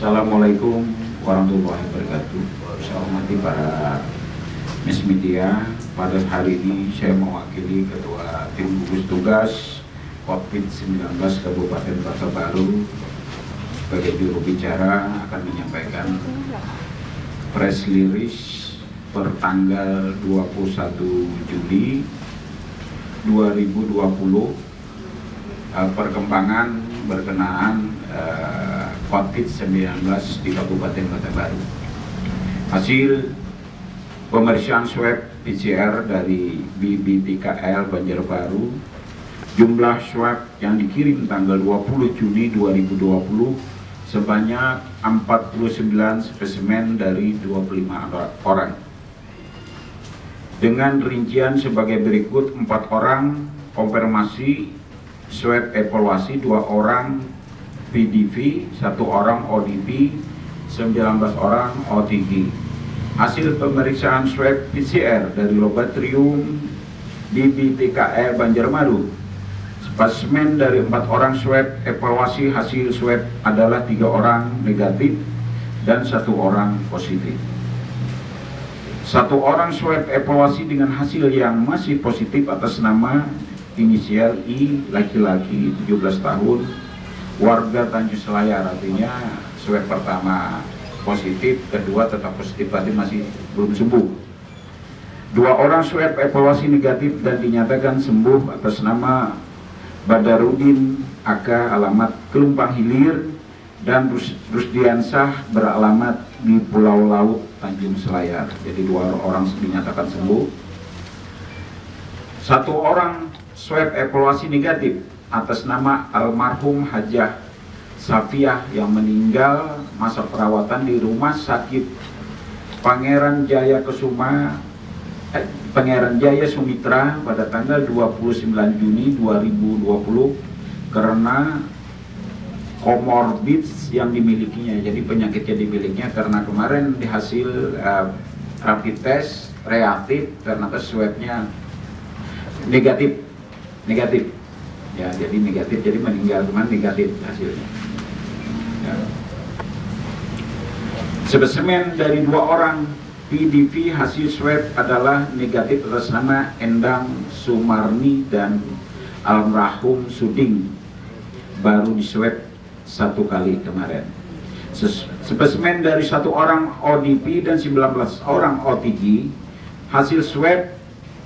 Assalamualaikum warahmatullahi wabarakatuh. Saya hormati para mass media. Pada hari ini saya mewakili Ketua Tim Gugus Tugas COVID-19 Kabupaten Kota Baru sebagai juru bicara akan menyampaikan press release per tanggal 21 Juli 2020 perkembangan berkenaan COVID-19 di Kabupaten Kota Baru. Hasil pemeriksaan swab PCR dari BBTKL Banjarbaru, jumlah swab yang dikirim tanggal 20 Juni 2020 sebanyak 49 spesimen dari 25 orang. Dengan rincian sebagai berikut: 4 orang konfirmasi swab evaluasi, 2 orang PDV, 1 orang ODP, 19 orang OTG. Hasil pemeriksaan swab PCR dari laboratorium BBTKL Banjarbaru, spesimen dari 4 orang swab evaluasi hasil swab adalah 3 orang negatif dan 1 orang positif. 1 orang swab evaluasi dengan hasil yang masih positif atas nama inisial I, laki-laki 17 tahun, warga Tanjung Selayar. Artinya swab pertama positif, kedua tetap positif, berarti masih belum sembuh. 2 orang swab evaluasi negatif dan dinyatakan sembuh atas nama Badarudin AK alamat Kelumpang Hilir dan Rusdiansah beralamat di Pulau Laut Tanjung Selayar. Jadi 2 orang dinyatakan sembuh. 1 orang swab evaluasi negatif atas nama almarhum Hajah Safiah yang meninggal masa perawatan di Rumah Sakit Pangeran Jaya Sumitra pada tanggal 29 Juni 2020 karena komorbid yang dimilikinya. Jadi penyakit yang dimilikinya karena kemarin di hasil rapid test reaktif, ternyata swabnya negatif ya, jadi negatif, jadi meninggal cuman negatif hasilnya ya. Spesimen dari 2 orang PDV hasil swab adalah negatif atas nama Endang Sumarni dan almarhum Suding, baru di swab 1 kali kemarin. Spesimen dari 1 orang ODP dan 19 orang OTG hasil swab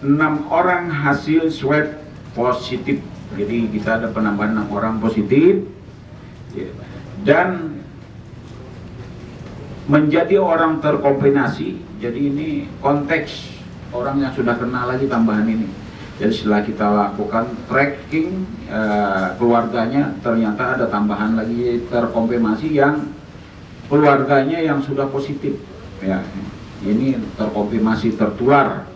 6 orang hasil swab positif. Jadi kita ada penambahan 6 orang positif dan menjadi orang terkonfirmasi. Jadi ini konteks orang yang sudah kena lagi tambahan ini. Jadi setelah kita lakukan tracking keluarganya, ternyata ada tambahan lagi terkonfirmasi yang keluarganya yang sudah positif ya. Ini terkonfirmasi tertular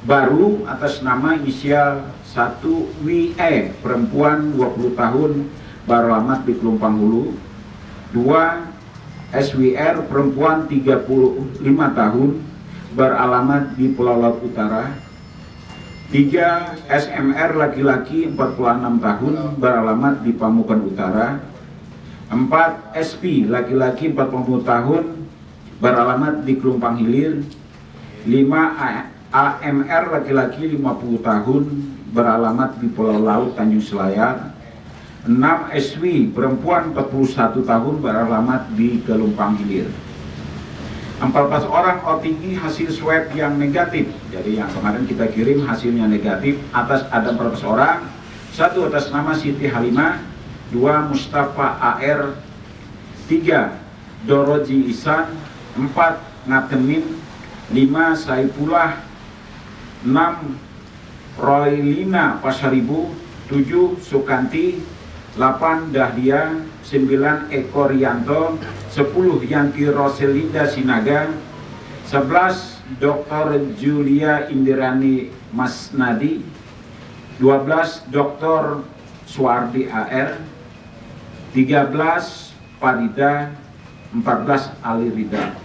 baru atas nama inisial 1 WE, perempuan 20 tahun beralamat di Kelumpang Hulu. 2 SWR, perempuan 35 tahun beralamat di Pulau Laut Utara. 3 SMR, laki-laki 46 tahun beralamat di Pamukan Utara. 4 SP, laki-laki 40 tahun beralamat di Kelumpang Hilir. 5 AMR, laki-laki 50 tahun beralamat di Pulau Laut Tanjung Selayar. 6 SW, perempuan 41 tahun beralamat di Kelumpang Hilir. 14 orang OTG hasil swab yang negatif. Jadi yang kemarin kita kirim hasilnya negatif atas ada 14 orang. 1 atas nama Siti Halimah, 2 Mustafa AR, 3 Doroji Isan, 4 Ngatemin, 5 Saifullah, 6 Roylina Pasaribu, 7 Sukanti, 8 Dahlia, 9 Eko Rianto, 10 Yanti Roselinda Sinaga, 11 Dr. Julia Indirani Masnadi, 12 Dr. Suardi AR, 13 Farida, 14 Ali Rida.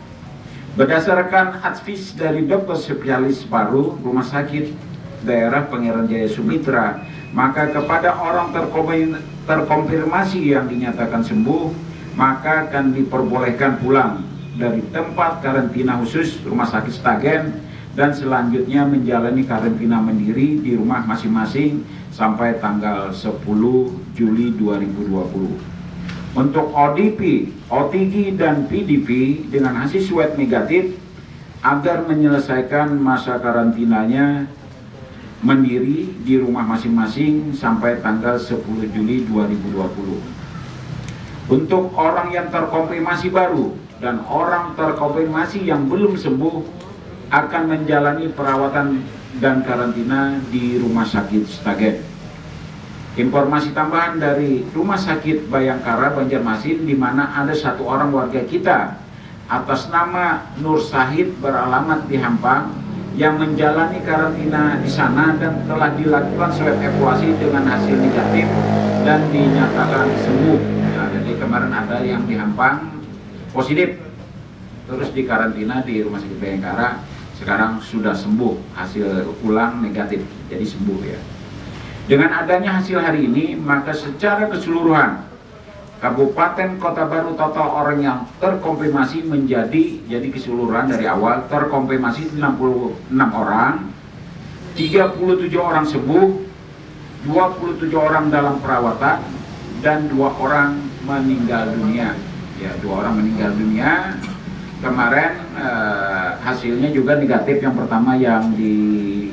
Berdasarkan advis dari dokter spesialis paru Rumah Sakit Daerah Pangeran Jaya Sumitra, maka kepada orang terkonfirmasi yang dinyatakan sembuh maka akan diperbolehkan pulang dari tempat karantina khusus Rumah Sakit Sragen dan selanjutnya menjalani karantina mandiri di rumah masing-masing sampai tanggal 10 Juli 2020. Untuk ODP, OTG, dan PDP dengan hasil swab negatif agar menyelesaikan masa karantinanya mandiri di rumah masing-masing sampai tanggal 10 Juli 2020. Untuk orang yang terkonfirmasi baru dan orang terkonfirmasi yang belum sembuh akan menjalani perawatan dan karantina di Rumah Sakit Sragen. Informasi tambahan dari Rumah Sakit Bayangkara Banjarmasin, di mana ada satu orang warga kita atas nama Nur Sahid beralamat di Hampang yang menjalani karantina di sana dan telah dilakukan swab evaluasi dengan hasil negatif dan dinyatakan sembuh. Nah, jadi kemarin ada yang di Hampang positif, terus dikarantina di Rumah Sakit Bayangkara, sekarang sudah sembuh, hasil ulang negatif, jadi sembuh ya. Dengan adanya hasil hari ini, maka secara keseluruhan Kabupaten Kota Baru total orang yang terkonfirmasi jadi keseluruhan dari awal terkonfirmasi 66 orang, 37 orang sembuh, 27 orang dalam perawatan, dan 2 orang meninggal dunia. Ya, 2 orang meninggal dunia. Kemarin hasilnya juga negatif. Yang pertama yang di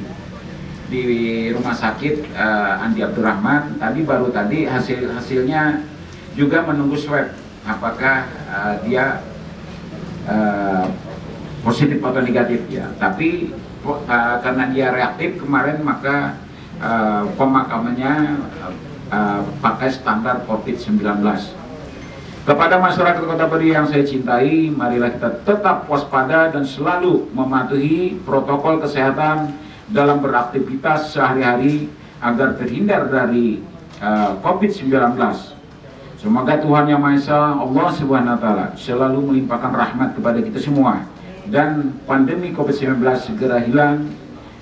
Rumah Sakit Andi Abdurrahman tadi hasilnya juga menunggu swab apakah dia positif atau negatif ya. Tapi karena dia reaktif kemarin, maka pemakamannya pakai standar COVID-19. Kepada masyarakat Kota Baru yang saya cintai, marilah kita tetap waspada dan selalu mematuhi protokol kesehatan dalam beraktivitas sehari-hari agar terhindar dari COVID-19. Semoga Tuhan Yang Maha Esa, Allah Subhanahu wa Ta'ala, selalu melimpahkan rahmat kepada kita semua dan pandemi COVID-19 segera hilang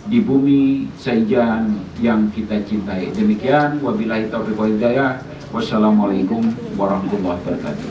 di bumi Saijan yang kita cintai. Demikian, wabillahi taufiq wal hidayah. Wassalamualaikum warahmatullahi wabarakatuh.